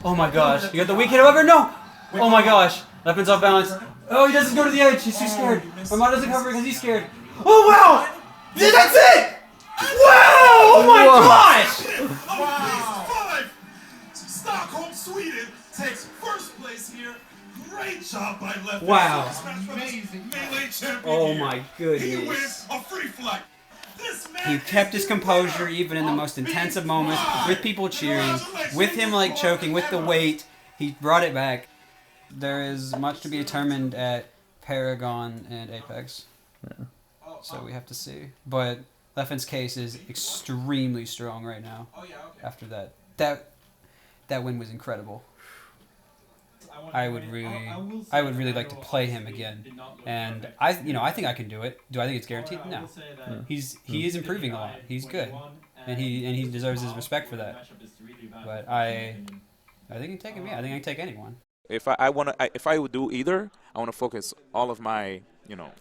Oh my gosh, you got the weak hit over? No! Oh my gosh, Lefin's off balance. Oh, he doesn't go to the edge, he's too scared. Armand doesn't cover because he's scared. Oh wow! Yeah, that's it! Wow! Oh my gosh! Wow! Stockholm, Sweden takes first place here. Great job by Lefin. Wow. Amazing. Melee champion. Oh my goodness. He wins a free flight. He kept his composure even in the most intense of moments, with people cheering, with him like choking, with the weight. He brought it back. There is much to be determined at Paragon and Apex. Yeah. So we have to see. But Lefin's case is extremely strong right now. After that. That win was incredible. I would really like to play him again, and I think I can do it. Do I think it's guaranteed? No. He is improving a lot. He's good, and he deserves his respect for that. But I think he can take him. Yeah, I think I can take anyone. If I would do either, I want to focus all of my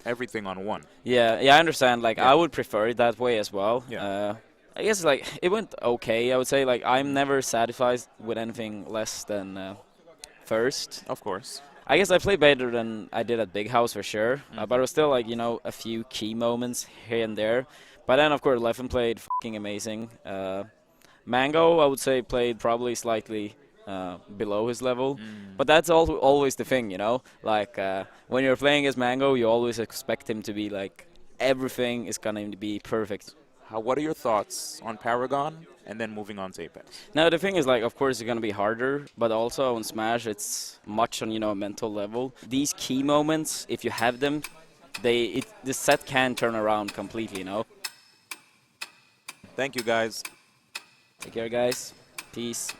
everything on one. Yeah, I understand. Like I would prefer it that way as well. Yeah. I guess like it went okay. I would say like I'm never satisfied with anything less than. First. Of course. I guess I played better than I did at Big House for sure, but it was still like, a few key moments here and there. But then, of course, Lefin played fucking amazing. Mango, I would say, played probably slightly below his level. But that's always the thing, Like, when you're playing as Mango, you always expect him to be like, everything is going to be perfect. What are your thoughts on Paragon and then moving on to Apex? Now the thing is, like, of course it's going to be harder, but also on Smash it's much on a mental level. These key moments, if you have them, the set can turn around completely. Thank you, guys. Take care, guys. Peace.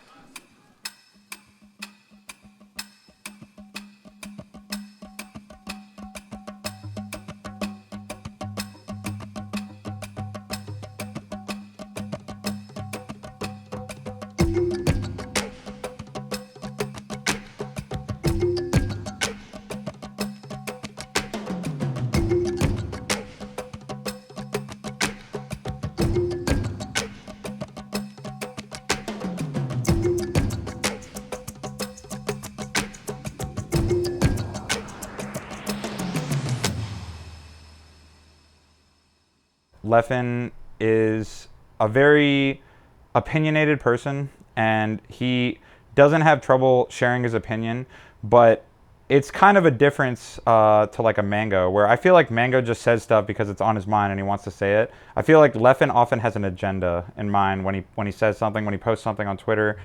Lefin is a very opinionated person, and he doesn't have trouble sharing his opinion, but it's kind of a difference to like a Mango, where I feel like Mango just says stuff because it's on his mind and he wants to say it. I feel like Lefin often has an agenda in mind when he says something, when he posts something on Twitter.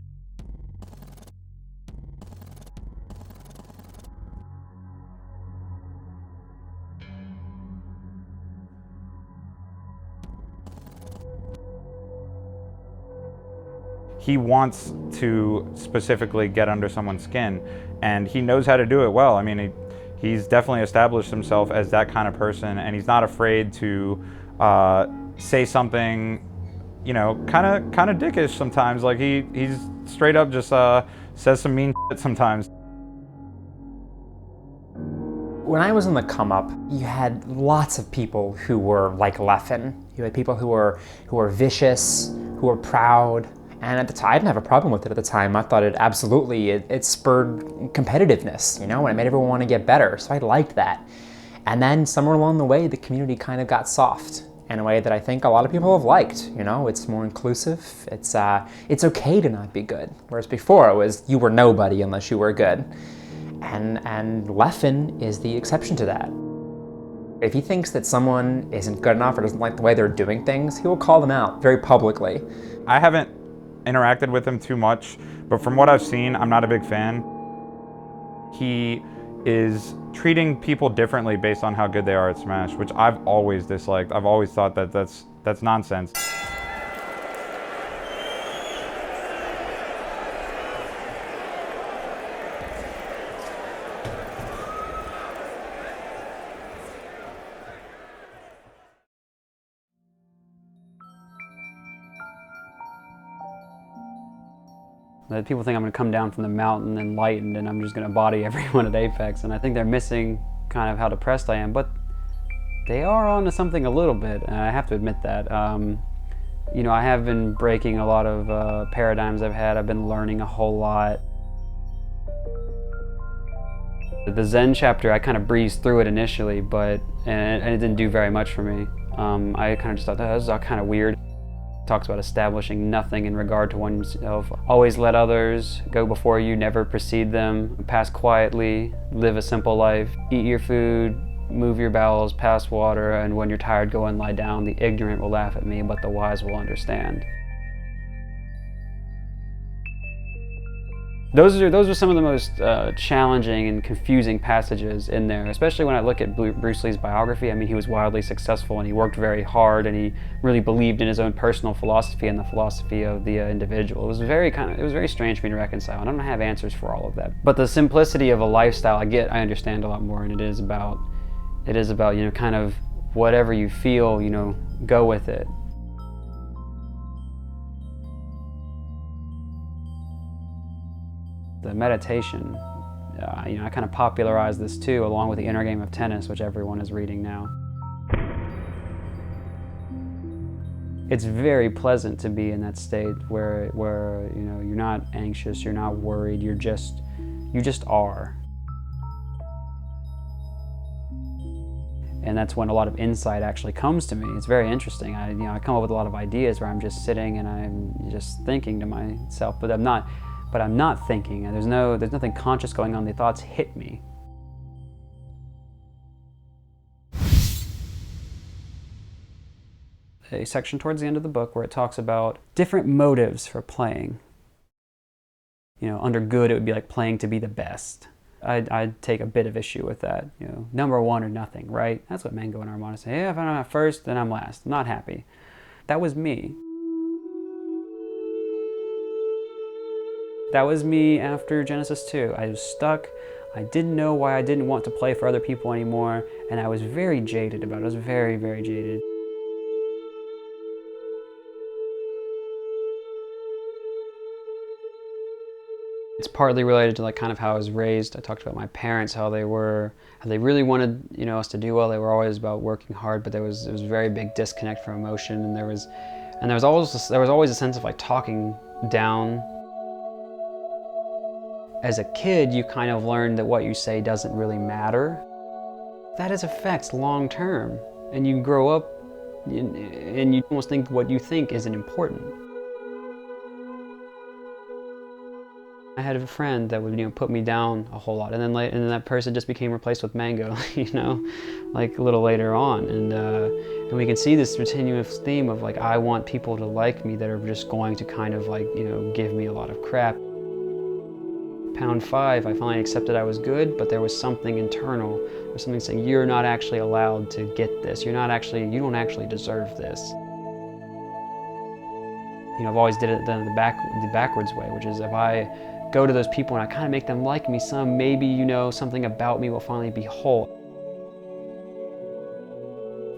He wants to specifically get under someone's skin, and he knows how to do it well. I mean, he's definitely established himself as that kind of person, and he's not afraid to say something, kind of dickish sometimes. Like he's straight up just says some mean shit sometimes. When I was on the come up, you had lots of people who were like Lefin. You had people who were vicious, who were proud. And at the time, I didn't have a problem with it at the time. I thought it spurred competitiveness, and it made everyone want to get better. So I liked that. And then somewhere along the way, the community kind of got soft. in a way that I think a lot of people have liked. You know, it's more inclusive. It's okay to not be good. Whereas before it was you were nobody unless you were good. And Leffen is the exception to that. If he thinks that someone isn't good enough or doesn't like the way they're doing things, he will call them out very publicly. I haven't interacted with him too much, but from what I've seen, I'm not a big fan. He is treating people differently based on how good they are at Smash, which I've always disliked. I've always thought that that's nonsense. That people think I'm going to come down from the mountain enlightened and I'm just going to body everyone at Apex, and I think they're missing kind of how depressed I am, but they are onto something a little bit, and I have to admit that. You know, I have been breaking a lot of paradigms I've had. I've been learning a whole lot. The Zen chapter, I kind of breezed through it initially, but and it didn't do very much for me. I kind of just thought that was all kind of weird. Talks about establishing nothing in regard to oneself. Always let others go before you, never precede them. Pass quietly, live a simple life. Eat your food, move your bowels, pass water, and when you're tired, go and lie down. The ignorant will laugh at me, but the wise will understand. Those are some of the most challenging and confusing passages in there, especially when I look at Bruce Lee's biography. I mean, he was wildly successful and he worked very hard and he really believed in his own personal philosophy and the philosophy of the individual. It was very strange for me to reconcile, and I don't have answers for all of that. But the simplicity of a lifestyle, I understand a lot more, and it is about, you know, kind of whatever you feel, you know, go with it. The meditation, you know, I kind of popularized this too, along with the inner game of tennis, which everyone is reading now. It's very pleasant to be in that state where you know, you're not anxious, you're not worried, you just are. And that's when a lot of insight actually comes to me. It's very interesting. I come up with a lot of ideas where I'm just sitting and I'm just thinking to myself, but I'm not thinking. There's nothing conscious going on. The thoughts hit me. A section towards the end of the book where it talks about different motives for playing. You know, under good, it would be like playing to be the best. I'd take a bit of issue with that. You know, number one or nothing, right? That's what Mango and Armada say. Yeah, if I'm not first, then I'm last. I'm not happy. That was me. That was me after Genesis 2. I was stuck. I didn't know why I didn't want to play for other people anymore, and I was very jaded about it. I was very, very jaded. It's partly related to like kind of how I was raised. I talked about my parents, how they really wanted, you know, us to do well. They were always about working hard, but there was a very big disconnect from emotion, and there was always a sense of like talking down. As a kid, you kind of learn that what you say doesn't really matter. That has effects long term, and you grow up and you almost think what you think isn't important. I had a friend that would, you know, put me down a whole lot, and then that person just became replaced with Mango, you know, like a little later on, and we can see this continuous theme of like, I want people to like me that are just going to kind of like, you know, give me a lot of crap. Pound 5, I finally accepted I was good, but there was something internal. There was something saying, you're not actually allowed to get this. You don't actually deserve this. You know, I've always done it the backwards way, which is if I go to those people and I kind of make them like me some, maybe, you know, something about me will finally be whole.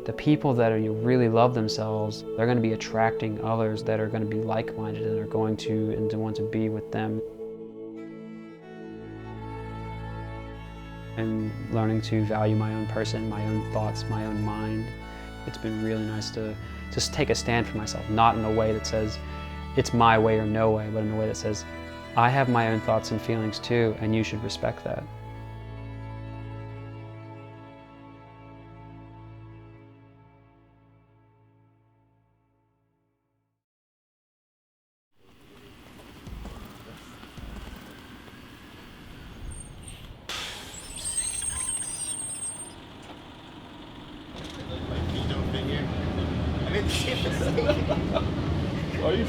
The people that really love themselves, they're going to be attracting others that are going to be like-minded and are going to want to be with them. And learning to value my own person, my own thoughts, my own mind. It's been really nice to just take a stand for myself, not in a way that says it's my way or no way, but in a way that says I have my own thoughts and feelings too, and you should respect that.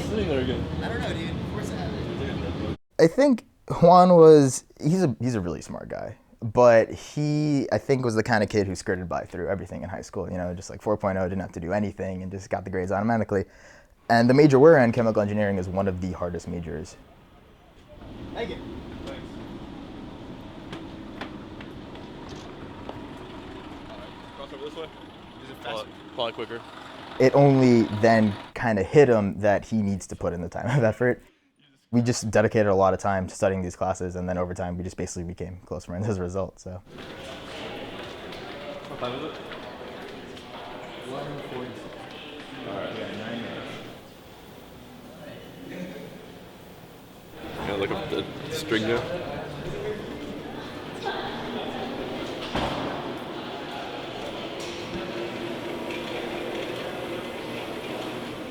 sitting there again? I don't know, dude. Of course I have it. I think Juan he's a really smart guy, but he, I think, was the kind of kid who skirted by through everything in high school, just like 4.0, didn't have to do anything and just got the grades automatically. And the major we're in, chemical engineering, is one of the hardest majors. Thank you. Cross over this way? Is it faster? Probably quicker. It only then kind of hit him that he needs to put in the time and effort. We just dedicated a lot of time to studying these classes, and then over time we just basically became close friends as a result. So. What time is it? 11:40. Alright. Yeah, 9 minutes. Yeah, look up the string there.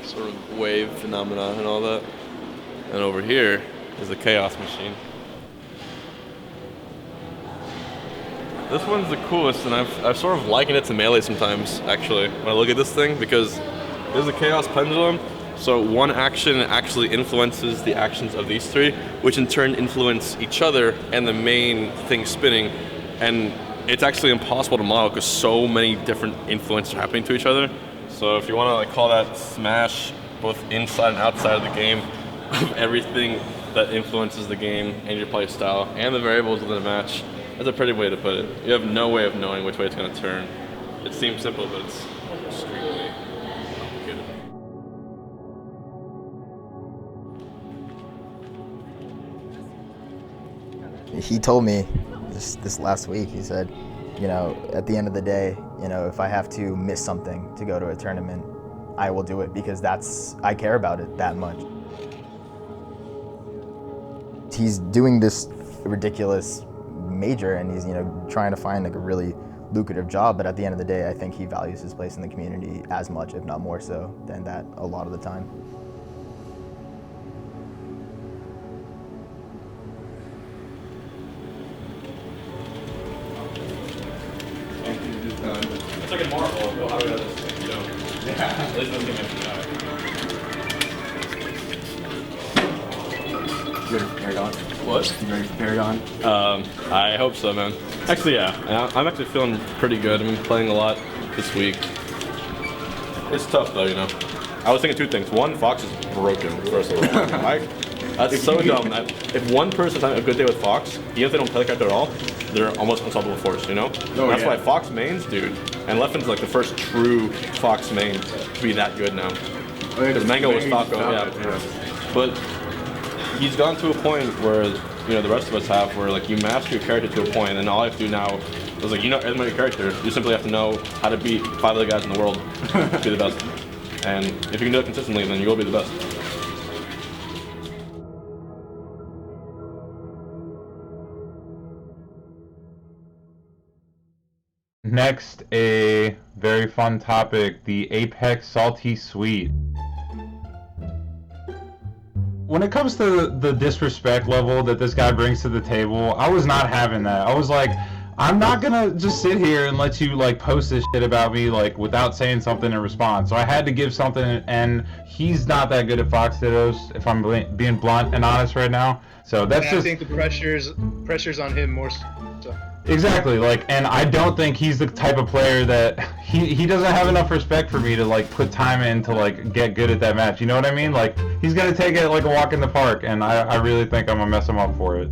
Sort of wave phenomena and all that. And over here is the chaos machine. This one's the coolest, and I've sort of likened it to Melee sometimes, actually, when I look at this thing, because there's a chaos pendulum, so one action actually influences the actions of these three, which in turn influence each other and the main thing spinning, and it's actually impossible to model because so many different influences are happening to each other. So if you want to like call that smash, both inside and outside of the game, of everything that influences the game and your play style and the variables within a match, that's a pretty way to put it. You have no way of knowing which way it's going to turn. It seems simple, but it's extremely complicated. He told me this last week, he said, at the end of the day, if I have to miss something to go to a tournament, I will do it because I care about it that much. He's doing this ridiculous major and he's, trying to find like a really lucrative job, but at the end of the day, I think he values his place in the community as much, if not more so, than that a lot of the time. It's like a Marvel, how do we have this thing, Yeah. At least this game You ready for Paragon? What? You ready for Paragon? I hope so, man. Actually, yeah. I'm actually feeling pretty good. I've been playing a lot this week. It's tough, though, I was thinking two things. One, Fox is broken, first of all. That's so dumb. If one person's having a good day with Fox, even if they don't play the character at all, they're almost unstoppable force, That's why Fox mains, dude. And Leffen's like the first true Fox main to be that good now. Because Mango was Taco, yeah. But he's gone to a point where, the rest of us have, where like you master your character to a point, and all I have to do now is like, every your character, you simply have to know how to beat 5 other guys in the world to be the best. And if you can do it consistently, then you will be the best. Next, a very fun topic, the Apex Salty Sweet. When it comes to the disrespect level that this guy brings to the table, I was not having that. I was like, I'm not gonna just sit here and let you like post this shit about me like without saying something in response. So I had to give something, and he's not that good at Fox Dittos, if I'm being blunt and honest right now. So that's I think the pressure's on him more so. Exactly, and I don't think he's the type of player that he doesn't have enough respect for me to like put time in to like get good at that match. You know what I mean? Like he's gonna take it like a walk in the park, and I really think I'm gonna mess him up for it.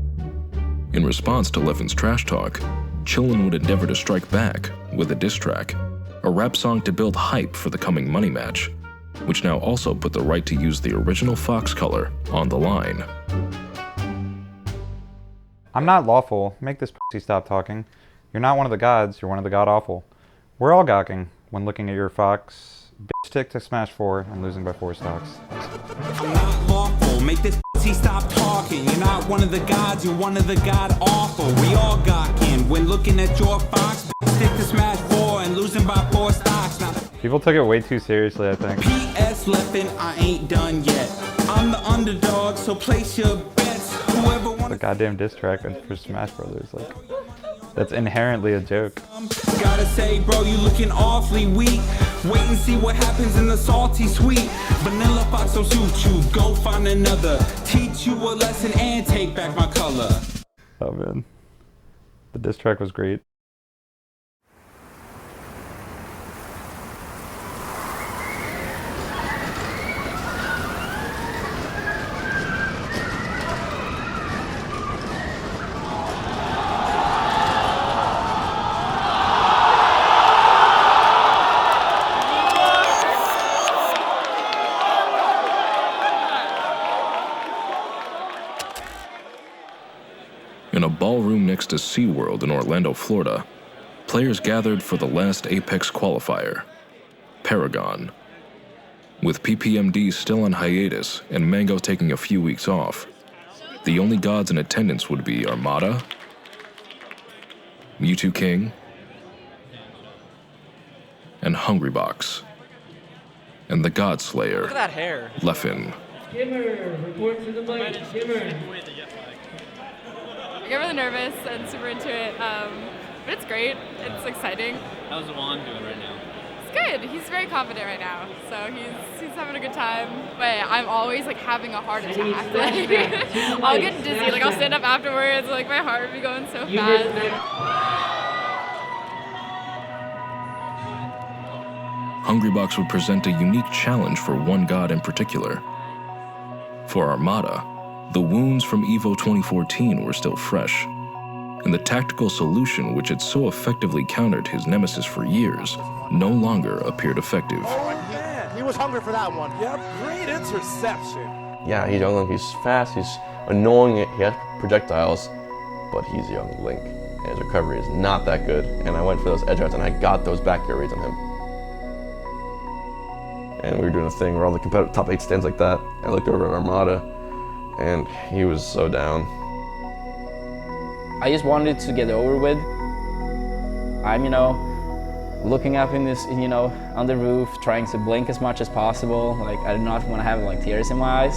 In response to Leffen's trash talk, Chillin would endeavor to strike back with a diss track, a rap song to build hype for the coming money match, which now also put the right to use the original Fox color on the line. I'm not lawful. Make this pussy stop talking. You're not one of the gods, you're one of the god-awful. We're all gawking when looking at your Fox. Bitch tick to Smash 4 and losing by 4 stocks. I'm not lawful. Make this pussy stop talking. You're not one of the gods, you're one of the god-awful. We all gawking when looking at your Fox. Bitch tick to Smash 4 and losing by 4 stocks. Now, people took it way too seriously, I think. P.S. Leffen, I ain't done yet. I'm the underdog, so place your bets. Whoever wants the goddamn diss track for Smash Brothers, like. That's inherently a joke. Gotta say, bro, you looking awfully weak. Wait and see what happens in the salty sweet. Vanilla Fox will suit you. Go find another. Teach you a lesson and take back my color. Oh man, the diss track was great. In a ballroom next to SeaWorld in Orlando, Florida, players gathered for the last Apex qualifier, Paragon. With PPMD still on hiatus and Mango taking a few weeks off, the only gods in attendance would be Armada, Mewtwo King, and Hungrybox, and the God Slayer, Look at that hair. Leffen. Skimmer, report to the mic. Skimmer. I get really nervous and super into it, but it's great. It's exciting. How's Juan doing right now? It's good. He's very confident right now, so he's having a good time. But I'm always like having a heart attack. Like, I'll get dizzy. Like I'll stand up afterwards. Like my heart would be going so fast. Hungrybox would present a unique challenge for one god in particular. For Armada, the wounds from EVO 2014 were still fresh, and the tactical solution which had so effectively countered his nemesis for years no longer appeared effective. He was hungry for that one. Yep, great interception. Yeah, he's young Link, he's fast, he's annoying, he has projectiles, but he's young Link, and his recovery is not that good, and I went for those edge outs and I got those back air reads on him. And we were doing a thing where all the competitive top 8 stands like that. I looked over at Armada, and he was so down. I just wanted to get over with. I'm, looking up in this, on the roof, trying to blink as much as possible. Like, I did not want to have, tears in my eyes.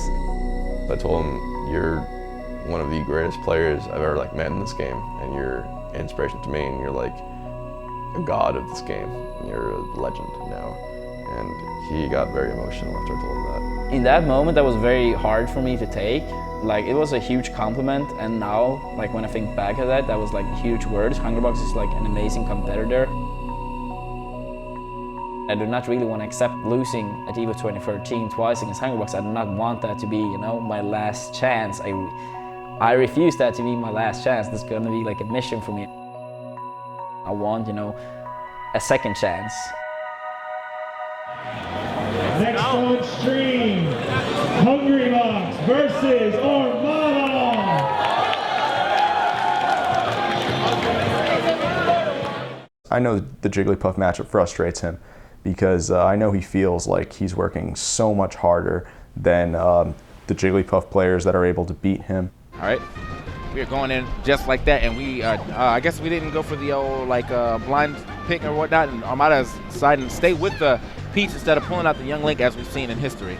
I told him, you're one of the greatest players I've ever, met in this game, and you're an inspiration to me, and you're, a god of this game. You're a legend now. And he got very emotional after I told him that. In that moment, that was very hard for me to take. It was a huge compliment, and now, when I think back at that, that was huge words. Hungrybox is an amazing competitor. I do not really want to accept losing at EVO 2013 twice against Hungrybox. I do not want that to be, my last chance. I refuse that to be my last chance. This is going to be a mission for me. I want, a second chance. Next on stream, Hungrybox versus Armada. I know the Jigglypuff matchup frustrates him because I know he feels like he's working so much harder than the Jigglypuff players that are able to beat him. All right, we are going in just like that, and we I guess we didn't go for the old blind pick or whatnot, and Armada is deciding to stay with the Peach instead of pulling out the young Link as we've seen in history.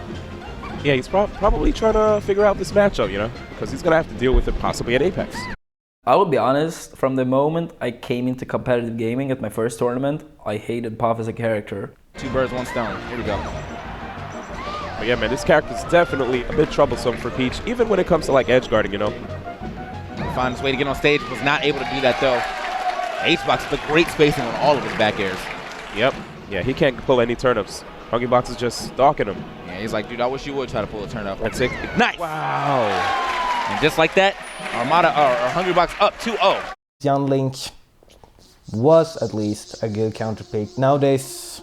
Yeah, he's probably trying to figure out this matchup, because he's going to have to deal with it possibly at Apex. I will be honest, from the moment I came into competitive gaming at my first tournament, I hated Puff as a character. 2 birds, 1 stone. Here we go. But yeah, man, this character's definitely a bit troublesome for Peach, even when it comes to edge guarding, Find his way to get on stage, was not able to do that though. H-Box with great spacing on all of his back airs. Yep. Yeah, he can't pull any turnips. Hungrybox is just stalking him. Yeah, he's like, dude, I wish you would try to pull a turnip. That's it. Nice. Wow. And just like that, Armada or Hungrybox up 2-0. Young Link was at least a good counter pick. Nowadays,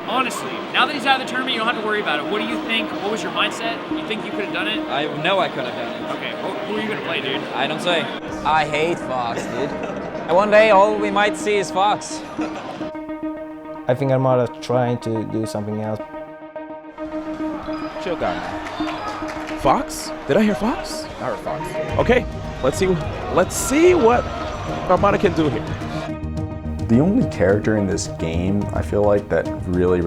Honestly, now that he's out of the tournament, you don't have to worry about it. What do you think? What was your mindset? You think you could have done it? I know I could have done it. Okay, who are you going to play, dude? I don't say. I hate Fox, dude. One day, all we might see is Fox. I think Armada trying to do something else. Chill guy. Fox? Did I hear Fox? I heard Fox. Okay, let's see what Armada can do here. The only character in this game I feel like that really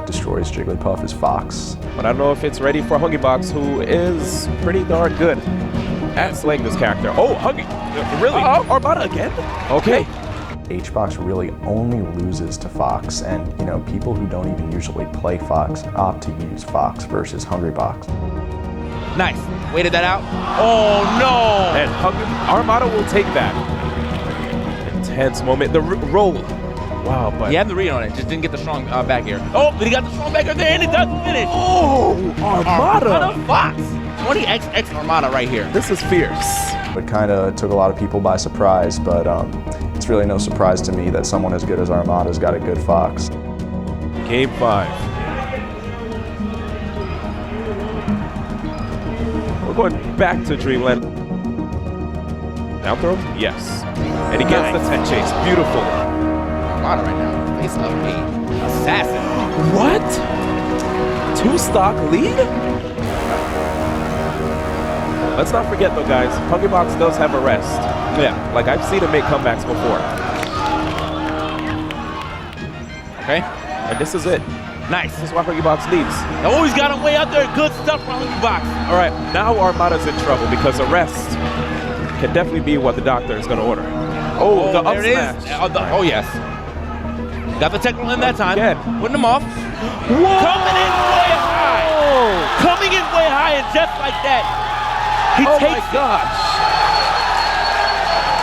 destroys Jigglypuff is Fox. But I don't know if it's ready for Hungrybox, who is pretty darn good. at slaying this character. Oh, Huggy. Really? Armada again? Okay. HBox really only loses to Fox, and you know, people who don't even usually play Fox opt to use Fox versus Hungrybox. Nice. Waited that out. Oh no! And Armada will take that. Intense moment. The roll. Wow, but he had the read on it, just didn't get the strong back air. Oh, but he got the strong back air there, and it does finish. Oh, Armada. Fox. 20XX Armada right here. This is fierce. It kind of took a lot of people by surprise, but it's really no surprise to me that someone as good as Armada's got a good Fox. Game 5. We're going back to Dreamland. Down throw? Yes. And he gets the 10 chase. Beautiful. Armada right now. Face up 8. Assassin. What? 2 stock lead? Let's not forget though, guys, Hungrybox does have a rest. Yeah, like I've seen him make comebacks before. Okay. And this is it. Nice. This is what Hungrybox needs. Oh, he's got him way out there. Good stuff from Hungrybox. All right, now Armada's in trouble because a rest can definitely be what the doctor is going to order. Oh, the up smash. Oh, yes. Got the technical in that time. Again. Putting him off. Whoa. Coming in way high. Coming in way high, and just like that, he takes my gosh.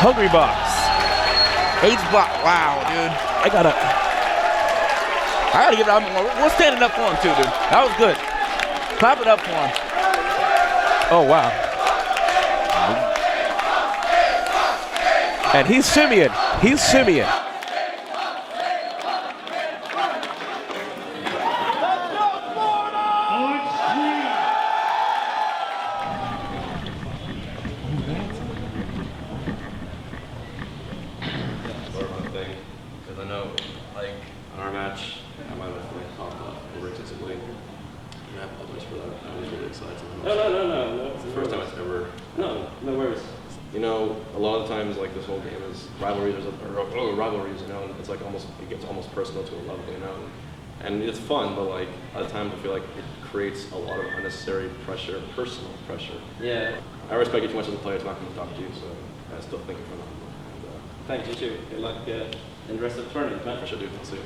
Hungrybox. H-block. Wow, dude. I gotta give it up. We're standing up for him, too, dude. That was good. Clap it up for him. Oh, wow. And he's shimmying. He's shimmying. Personal to a level, you know, and it's fun, but like at times I feel like it creates a lot of unnecessary pressure, personal pressure. Yeah. I respect you too much as a player to not come and talk to you, so I still think from that. Thanks, you too. Good luck in the rest of the tournament, man. For sure, dude. I'll see you.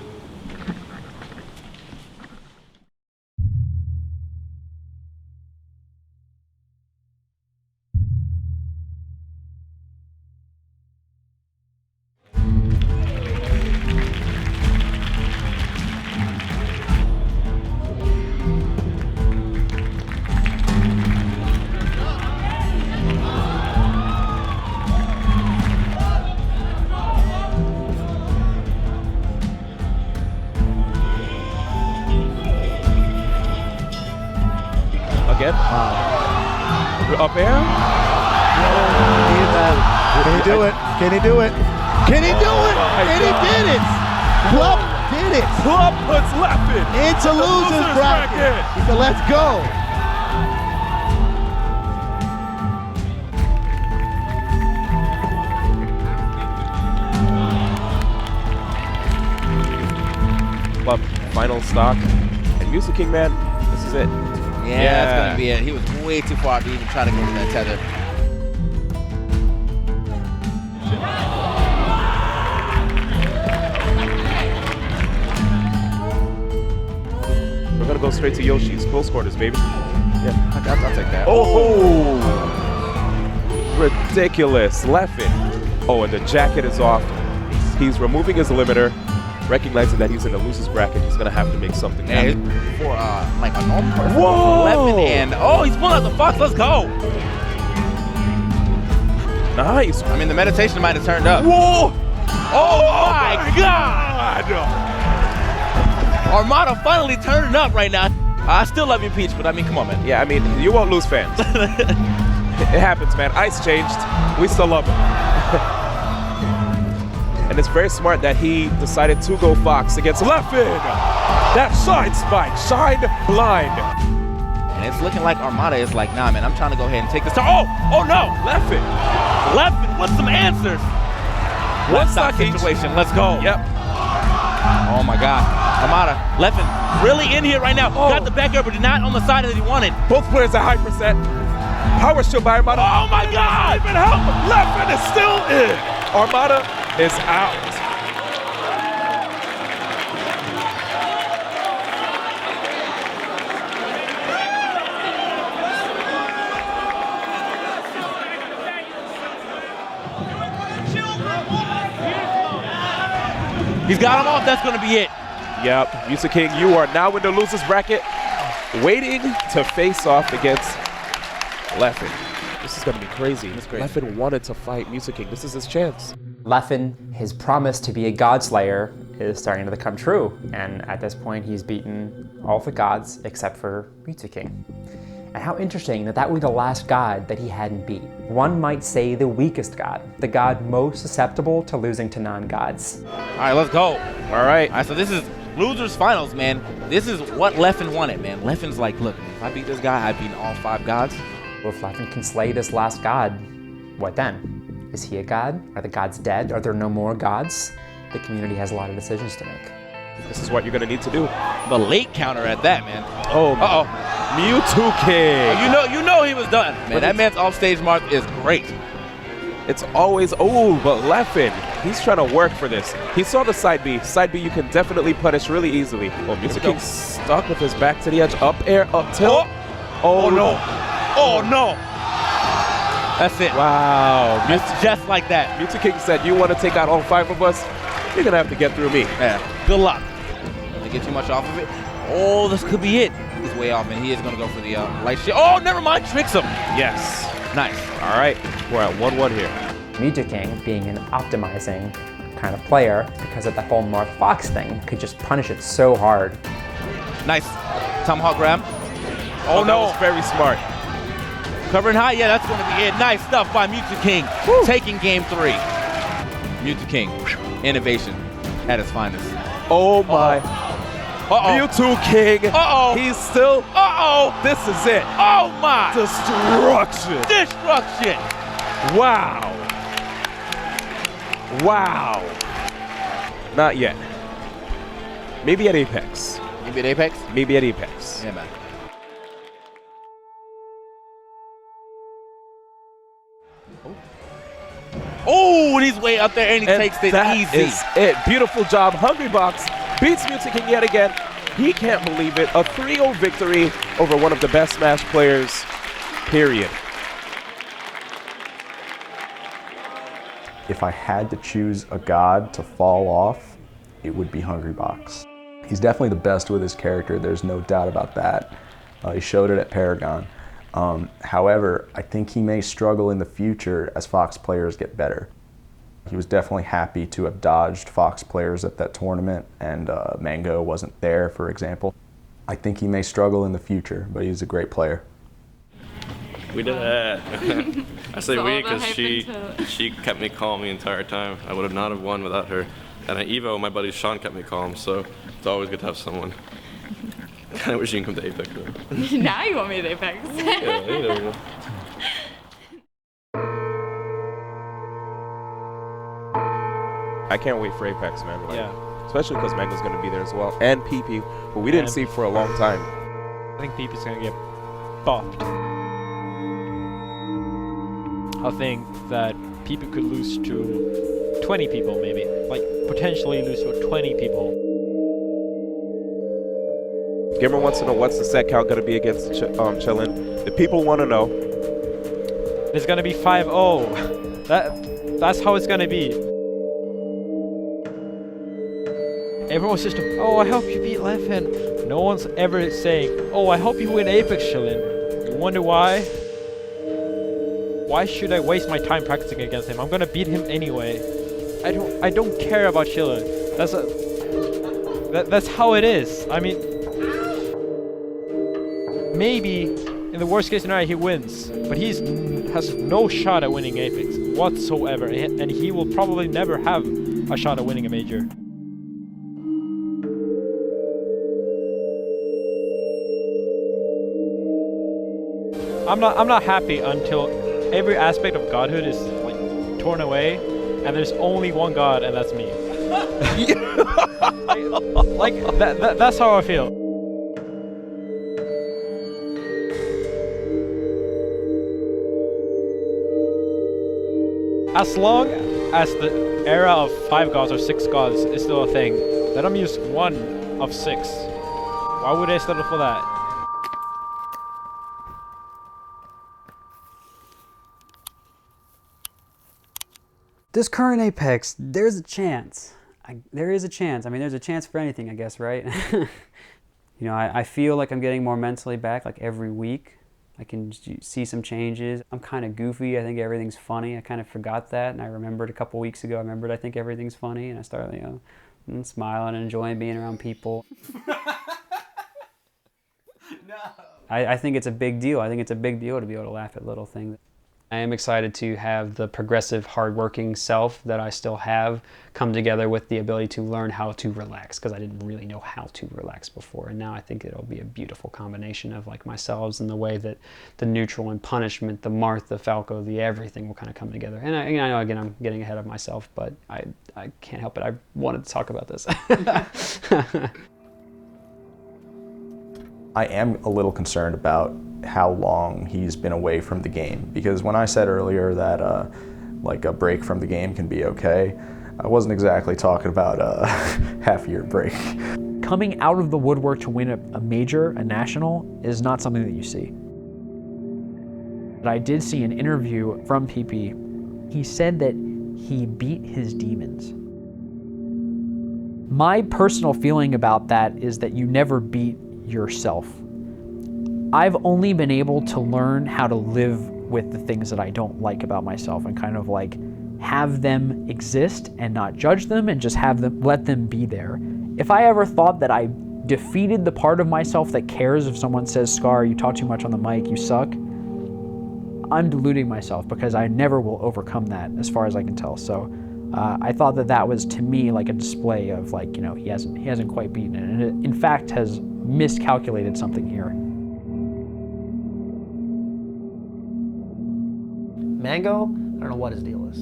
Up air? Can he do it? Can he do it? Can he do it? And he did it! Club did it! Club puts Leffen into losers bracket. He said, let's go. Club final stock. And Music King, man, this is it. Yeah, that's gonna be it. He was way too far to even try to go to that tether. We're gonna go straight to Yoshi's close quarters, baby. Yeah, I'll take that. Oh, ridiculous. Leffen. Oh, and the jacket is off. He's removing his limiter, recognizing that he's in the losers bracket. He's gonna have to make something happen. For like a normal person. Whoa! Leffen, and he's pulling out the Fox. Let's go. Nice. I mean, the meditation might have turned up. Whoa! Oh my God! Armada finally turning up right now. I still love you, Peach, but I mean, come on, man. Yeah, I mean, you won't lose fans. It happens, man. Ice changed. We still love him. And it's very smart that he decided to go Fox against Leffen. That side spike, shine blind. And it's looking like Armada is like, nah, man, I'm trying to go ahead and take this turn. Oh no! Leffen with some answers. One stock situation, let's go. Yep. Oh my God. Armada, Leffen really in here right now. Got the back air, but not on the side that he wanted. Both players at high percent. Power shield by Armada. Oh my God! Even help! Leffen is still in. Armada is out. He's got him off. That's going to be it. Yep, Music King, you are now in the losers bracket, waiting to face off against Leffen. This is going to be crazy. Leffen wanted to fight Music King. This is his chance. Leffen, his promise to be a god slayer is starting to come true, and at this point he's beaten all the gods except for Music King. And how interesting that that would be the last god that he hadn't beat. One might say the weakest god, the god most susceptible to losing to non-gods. All right, let's go. All right, so this is losers finals, man. This is what Leffen wanted, man. Leffen's like, look, if I beat this guy, I've beaten all 5 gods. Well, if Leffen can slay this last god, what then? Is he a god? Are the gods dead? Are there no more gods? The community has a lot of decisions to make. This is what you're going to need to do. The late counter at that, man. Oh, Mewtwo King. Oh, you know he was done, man. That man's offstage mark is great. It's always, but Leffen, he's trying to work for this. He saw the side B. Side B you can definitely punish really easily. Oh, Music King stuck with his back to the edge. Up air, up tilt. Oh no. Oh no. That's it. Wow. It's just like that. Music King said, you want to take out all 5 of us? You're going to have to get through me. Yeah. Good luck. Don't get too much off of it. Oh, this could be it. He's way off, and he is going to go for the light shield. Oh, never mind. Tricks him. Yes. Nice. All right. We're at 1-1 here. Music King, being an optimizing kind of player, because of the whole Marth Fox thing, could just punish it so hard. Nice. Tomahawk grab. Oh, no. That was very smart. Covering high. Yeah, that's going to be it. Nice stuff by Music King. Woo. Taking game 3. Music King. Innovation at its finest. Oh, my. Mewtwo King. He's still. This is it. Oh my. Destruction. Destruction. Wow. Wow. Not yet. Maybe at Apex. Maybe at Apex? Maybe at Apex. Yeah, man. Oh, and he's way up there, and he takes it easy. Is it. Beautiful job. Hungry Box beats Music King yet again. He can't believe it. A 3-0 victory over one of the best Smash players, period. If I had to choose a god to fall off, it would be Hungry Box. He's definitely the best with his character. There's no doubt about that. He showed it at Paragon. However, I think he may struggle in the future as Fox players get better. He was definitely happy to have dodged Fox players at that tournament, and Mango wasn't there, for example. I think he may struggle in the future, but he's a great player. We did it. I say we because she kept me calm the entire time. I would have not have won without her. And at Evo, my buddy Sean kept me calm, so it's always good to have someone. I wish you can come to Apex though. Now you want me to Apex. Yeah, you never know. I can't wait for Apex, man. Especially because Mango's going to be there as well. And PP, who we didn't see for a long time. I think PP's going to get bopped. I think that PP could lose to 20 people, maybe. Like, potentially lose to 20 people. Gamer wants to know what's the set count going to be against Chillin. The people want to know. It's going to be 5-0. That's how it's going to be. Everyone's just, oh, I hope you beat Leffen. No one's ever saying, oh, I hope you win Apex, Chillin. You wonder why? Why should I waste my time practicing against him? I'm gonna beat him anyway. I don't care about Chillin. That's how it is. I mean, maybe in the worst case scenario he wins, but he has no shot at winning Apex whatsoever, and he will probably never have a shot at winning a major. I'm not happy until every aspect of godhood is like torn away, and there's only one god, and that's me. That's how I feel. As long as the era of 5 gods or 6 gods is still a thing, let them use 1 of 6. Why would they settle for that? This current Apex, there's a chance. There is a chance. I mean, there's a chance for anything, I guess, right? You know, I feel like I'm getting more mentally back like every week. I can see some changes. I'm kind of goofy. I think everything's funny. I kind of forgot that, and I remembered a couple weeks ago. I remembered I think everything's funny, and I started, you know, smiling and enjoying being around people. No. I think it's a big deal. I think it's a big deal to be able to laugh at little things. I am excited to have the progressive, hardworking self that I still have come together with the ability to learn how to relax, because I didn't really know how to relax before. And now I think it'll be a beautiful combination of like myself and the way that the neutral and punishment, the Martha, Falco, the everything will kind of come together. And I know, again, I'm getting ahead of myself, but I can't help it. I wanted to talk about this. I am a little concerned about how long he's been away from the game, because when I said earlier that like a break from the game can be okay, I wasn't exactly talking about a half-year break. Coming out of the woodwork to win a major, a national, is not something that you see. But I did see an interview from PP. He said that he beat his demons. My personal feeling about that is that you never beat yourself. I've only been able to learn how to live with the things that I don't like about myself and kind of like have them exist and not judge them and just have them, let them be there. If I ever thought that I defeated the part of myself that cares if someone says, Scar, you talk too much on the mic, you suck, I'm deluding myself, because I never will overcome that as far as I can tell. So I thought that that was, to me, like a display of like, you know, he hasn't quite beaten it, and it in fact has miscalculated something here. Mango, I don't know what his deal is.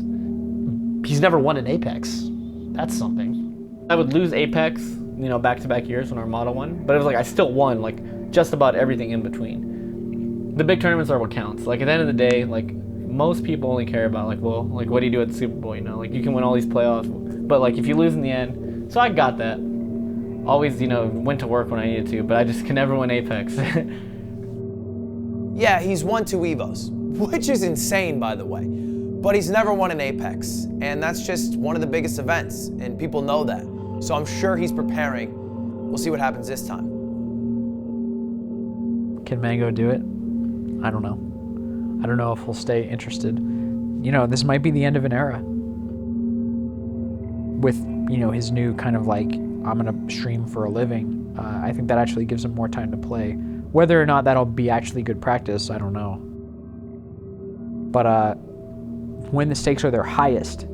He's never won an Apex. That's something. I would lose Apex, you know, back-to-back years when Armada won, but it was like I still won like just about everything in between. The big tournaments are what counts. Like at the end of the day, like most people only care about like, well, like what do you do at the Super Bowl, you know? Like you can win all these playoffs, but like if you lose in the end, so I got that. Always, you know, went to work when I needed to, but I just can never win Apex. Yeah, he's won 2 EVOs, which is insane, by the way. But he's never won an Apex, and that's just one of the biggest events, and people know that. So I'm sure he's preparing. We'll see what happens this time. Can Mango do it? I don't know. I don't know if he'll stay interested. You know, this might be the end of an era. With, you know, his new kind of like, I'm gonna stream for a living, I think that actually gives him more time to play. Whether or not that'll be actually good practice, I don't know. But when the stakes are their highest,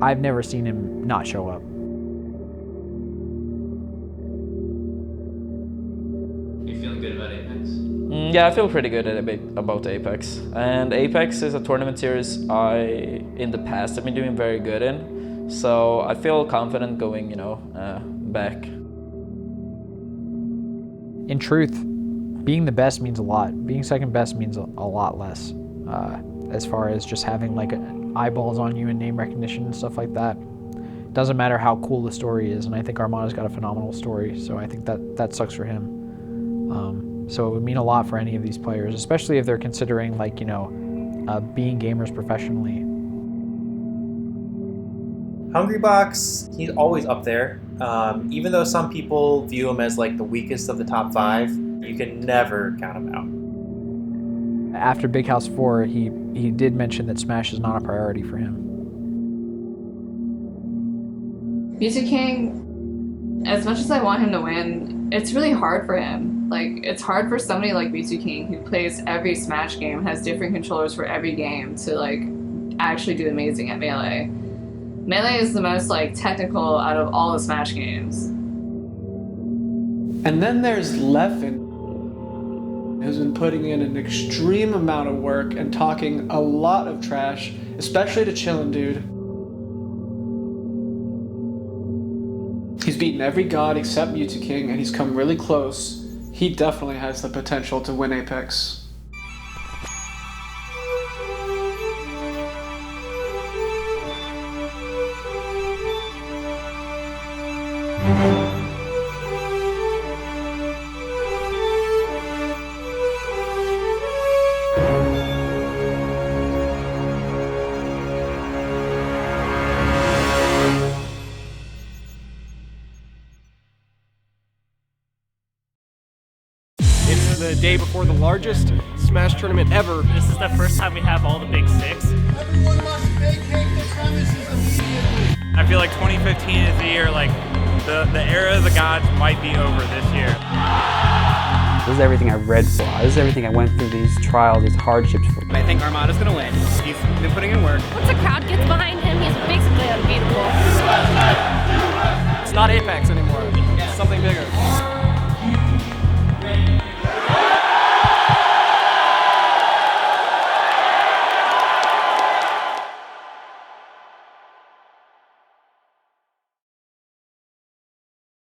I've never seen him not show up. You feeling good about Apex? Yeah, I feel pretty good about Apex. And Apex is a tournament series I, in the past, have been doing very good in. So I feel confident going, you know, back. In truth, being the best means a lot. Being second best means a lot less. As far as just having like eyeballs on you and name recognition and stuff like that. Doesn't matter how cool the story is, and I think Armada's got a phenomenal story, so I think that sucks for him. So it would mean a lot for any of these players, especially if they're considering like, you know, being gamers professionally. Hungrybox, he's always up there. Even though some people view him as like the weakest of the top 5, you can never count him out. After Big House 4, he did mention that Smash is not a priority for him. Music King, as much as I want him to win, it's really hard for him. Like, it's hard for somebody like Music King who plays every Smash game, has different controllers for every game, to like actually do amazing at Melee. Melee is the most like technical out of all the Smash games. And then there's Leffen, who's been putting in an extreme amount of work and talking a lot of trash, especially to Chillin' Dude. He's beaten every god except Mewtwo King, and he's come really close. He definitely has the potential to win Apex. the day before the largest Smash tournament ever. This is the first time we have all the big six. I feel like 2015 is the year, like, the era of the gods might be over this year. This is everything I read for. This is everything I went through, these trials, these hardships for. I think Armada's gonna win. He's been putting in work. Once the crowd gets behind him, he's basically unbeatable. It's not Apex anymore. It's something bigger.